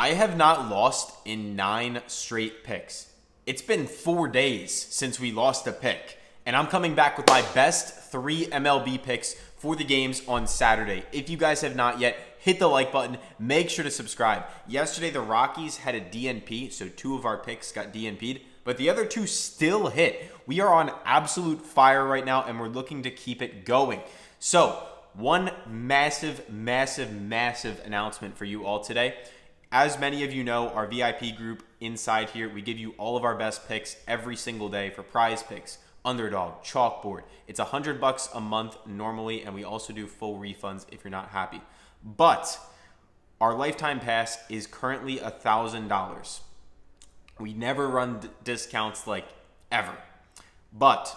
I have not lost in 9 straight picks. It's been 4 days since we lost a pick, and I'm coming back with my best 3 MLB picks for the games on Saturday. If you guys have not yet, hit the like button. Make sure to subscribe. Yesterday, the Rockies had a DNP, so 2 of our picks got DNP'd, but the other 2 still hit. We are on absolute fire right now, and we're looking to keep it going. So, one massive announcement for you all today. As many of you know, our VIP group inside here, we give you all of our best picks every single day for PrizePicks, Underdog, Chalkboard. It's $100 a month normally, and we also do full refunds if you're not happy. But our lifetime pass is currently $1,000. We never run discounts like ever. But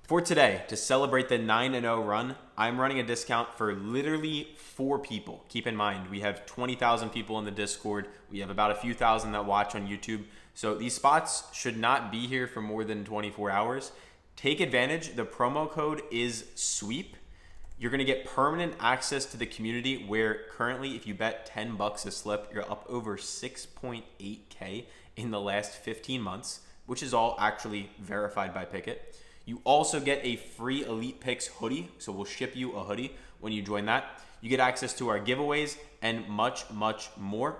for today, to celebrate the 9-0 run, I'm running a discount for literally 4 people. Keep in mind, we have 20,000 people in the Discord. We have about a few thousand that watch on YouTube. So these spots should not be here for more than 24 hours. Take advantage. The promo code is SWEEP. You're going to get permanent access to the community where currently if you bet $10 a slip, you're up over 6.8K in the last 15 months, which is all actually verified by Pikkit. You also get a free Elite Picks hoodie, so we'll ship you a hoodie when you join that. You get access to our giveaways and much more.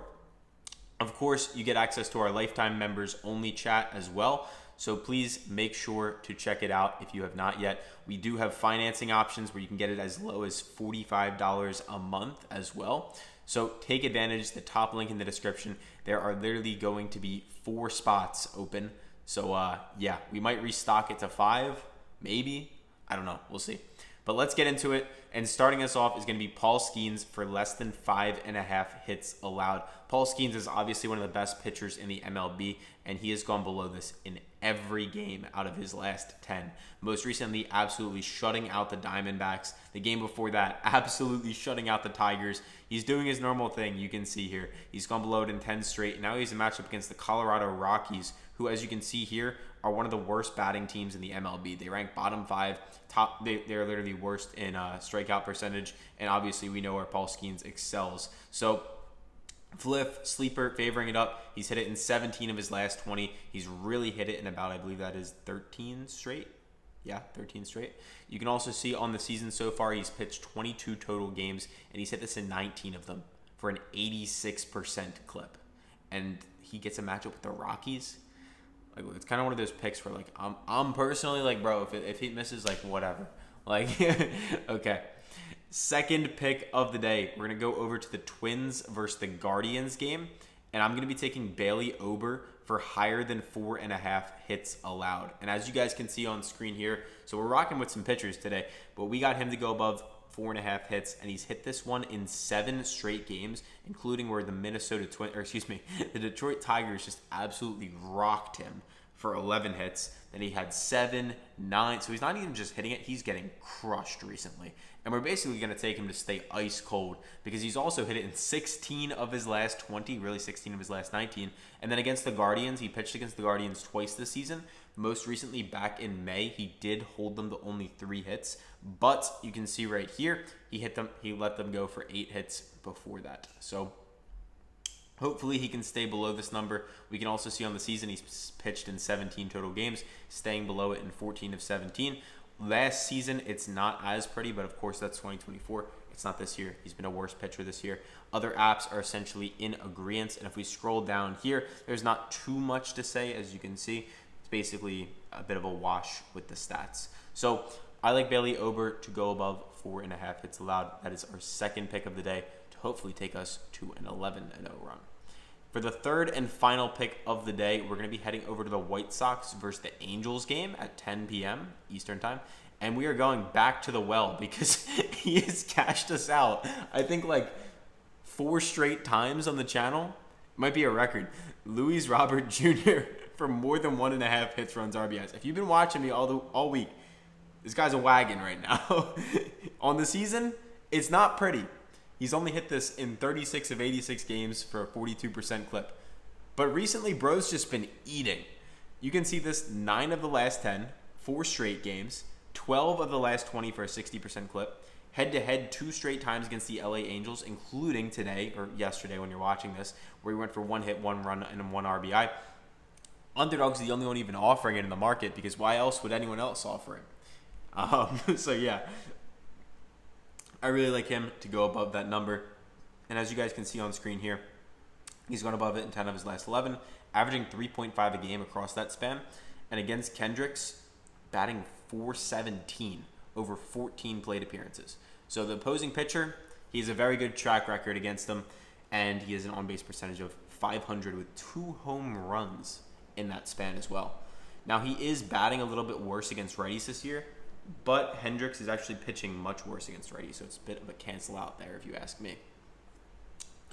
Of course, you get access to our lifetime members only chat as well. So please make sure to check it out if you have not yet. We do have financing options where you can get it as low as $45 a month as well. So take advantage. The top link in the description. There are literally going to be 4 spots open. So yeah, we might restock it to 5, maybe. I don't know. We'll see. But let's get into it. And starting us off is going to be Paul Skeens for less than 5.5 hits allowed. Paul Skeens is obviously one of the best pitchers in the MLB, and he has gone below this in every game out of his last 10. Most recently, absolutely shutting out the Diamondbacks. The game before that, absolutely shutting out the Tigers. He's doing his normal thing, you can see here. He's gone below it in 10 straight. Now he's a matchup against the Colorado Rockies, who, as you can see here, are one of the worst batting teams in the MLB. They rank bottom 5. They're literally worst in strikeout percentage, and obviously we know where Paul Skeens excels. So Fliff, sleeper, favoring it up. He's hit it in 17 of his last 20. He's really hit it in about, I believe that is 13 straight. Yeah, 13 straight. You can also see on the season so far, he's pitched 22 total games, and he's hit this in 19 of them for an 86% clip. And he gets a matchup with the Rockies. Like, it's kind of one of those picks where, like, I'm personally like, bro, if he misses, like, whatever. Like, okay. Second pick of the day, we're going to go over to the Twins versus the Guardians game, and I'm going to be taking Bailey Ober for higher than 4.5 hits allowed. And as you guys can see on screen here, so we're rocking with some pitchers today, but we got him to go above 4.5 hits, and he's hit this one in 7 straight games, including where the the Detroit Tigers just absolutely rocked him for 11 hits. Then he had 7, 9, so he's not even just hitting it, he's getting crushed recently. And we're basically going to take him to stay ice cold because he's also hit it in 16 of his last 20, really 16 of his last 19. And then against the Guardians, he pitched against the Guardians twice this season. Most recently, back in May, he did hold them to only 3 hits. But you can see right here, he let them go for 8 hits before that. So hopefully he can stay below this number. We can also see on the season he's pitched in 17 total games, staying below it in 14 of 17. Last season, it's not as pretty, but of course that's 2024. It's not this year. He's been a worse pitcher this year. Other apps are essentially in agreement, and if we scroll down here, there's not too much to say. As you can see, it's basically a bit of a wash with the stats. So I like Bailey Ober to go above 4.5 hits allowed. That is our second pick of the day to hopefully take us to an 11-0 run. For the third and final pick of the day, we're going to be heading over to the White Sox versus the Angels game at 10 p.m. Eastern time. And we are going back to the well because he has cashed us out, I think, like 4 straight times on the channel. Might be a record. Luis Robert Jr. for more than 1.5 hits, runs, RBIs. If you've been watching me all week, this guy's a wagon right now. On the season, it's not pretty. He's only hit this in 36 of 86 games for a 42% clip. But recently, bro's just been eating. You can see this 9 of the last 10, 4 straight games, 12 of the last 20 for a 60% clip. head-to-head 2 straight times against the LA Angels, including today, or yesterday when you're watching this, where he went for 1 hit, 1 run, and 1 RBI. Underdog's the only one even offering it in the market, because why else would anyone else offer it? So yeah, I really like him to go above that number. And as you guys can see on screen here, he's gone above it in 10 of his last 11, averaging 3.5 a game across that span. And against Kendricks, batting .417 over 14 plate appearances. So the opposing pitcher, he has a very good track record against them, and he has an on-base percentage of .500 with 2 home runs in that span as well. Now, he is batting a little bit worse against righties this year, but Hendricks is actually pitching much worse against righties, so it's a bit of a cancel out there if you ask me.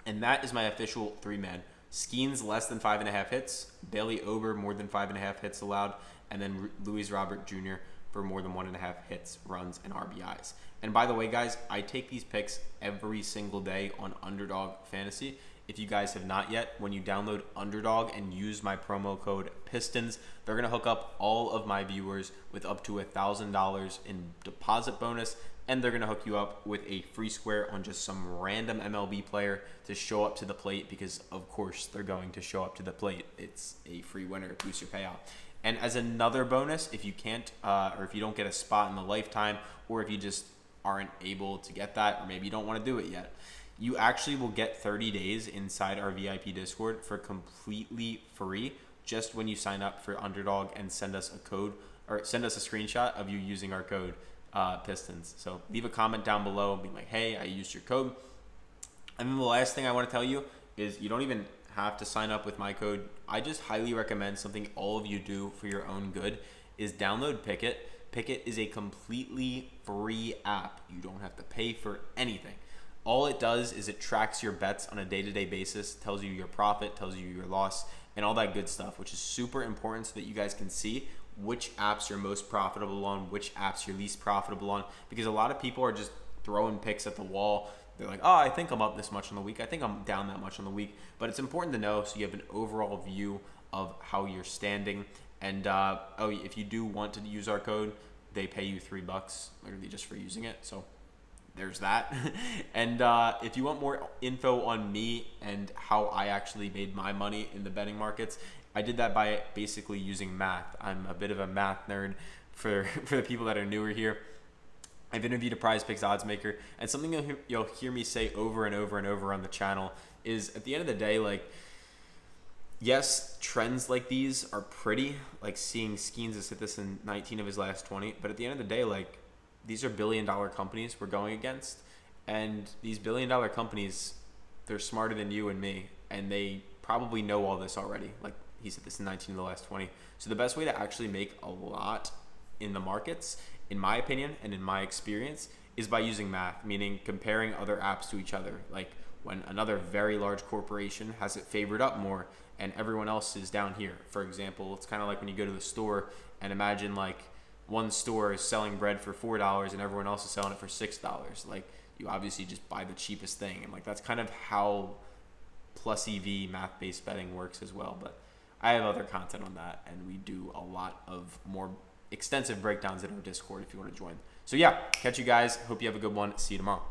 And that is my official 3-man. Skeens less than 5.5 hits, Bailey Ober more than 5.5 hits allowed, and then Luis Robert Jr. for more than 1.5 hits, runs, and RBIs. And by the way, guys, I take these picks every single day on Underdog Fantasy. If you guys have not yet, when you download Underdog and use my promo code PISTONS, they're going to hook up all of my viewers with up to $1,000 in deposit bonus, and they're going to hook you up with a free square on just some random MLB player to show up to the plate, because, of course, they're going to show up to the plate. It's a free winner. It boosts your payout. And as another bonus, if you can't, or if you don't get a spot in the lifetime, or if you just aren't able to get that, or maybe you don't want to do it yet, you actually will get 30 days inside our VIP Discord for completely free, just when you sign up for Underdog and send us a code, or send us a screenshot of you using our code Pistons. So leave a comment down below and be like, hey, I used your code. And then the last thing I want to tell you is you don't even have to sign up with my code. I just highly recommend something all of you do for your own good is download Pikkit. Pikkit is a completely free app. You don't have to pay for anything. All it does is it tracks your bets on a day-to-day basis, tells you your profit, tells you your loss, and all that good stuff, which is super important so that you guys can see which apps you're most profitable on, which apps you're least profitable on, because a lot of people are just throwing picks at the wall. They're like, oh, I think I'm up this much on the week. I think I'm down that much on the week. But it's important to know so you have an overall view of how you're standing. And if you do want to use our code, they pay you $3 literally just for using it. So there's that. And if you want more info on me and how I actually made my money in the betting markets, I did that by basically using math. I'm a bit of a math nerd for the people that are newer here. I've interviewed a PrizePicks odds maker, and something you'll hear me say over and over and over on the channel is, at the end of the day, like, yes, trends like these are pretty, like seeing Skeens has hit this in 19 of his last 20, but at the end of the day, like, these are billion-dollar companies we're going against, and these billion-dollar companies, they're smarter than you and me, and they probably know all this already. Like, he's hit this in 19 of the last 20. So the best way to actually make a lot in the markets, in my opinion and in my experience, is by using math, meaning comparing other apps to each other. Like when another very large corporation has it favored up more and everyone else is down here. For example, it's kind of like when you go to the store and imagine like one store is selling bread for $4 and everyone else is selling it for $6. Like, you obviously just buy the cheapest thing. And like, that's kind of how plus EV math-based betting works as well. But I have other content on that, and we do a lot of more extensive breakdowns in our Discord if you want to join. So yeah, catch you guys. Hope you have a good one. See you tomorrow.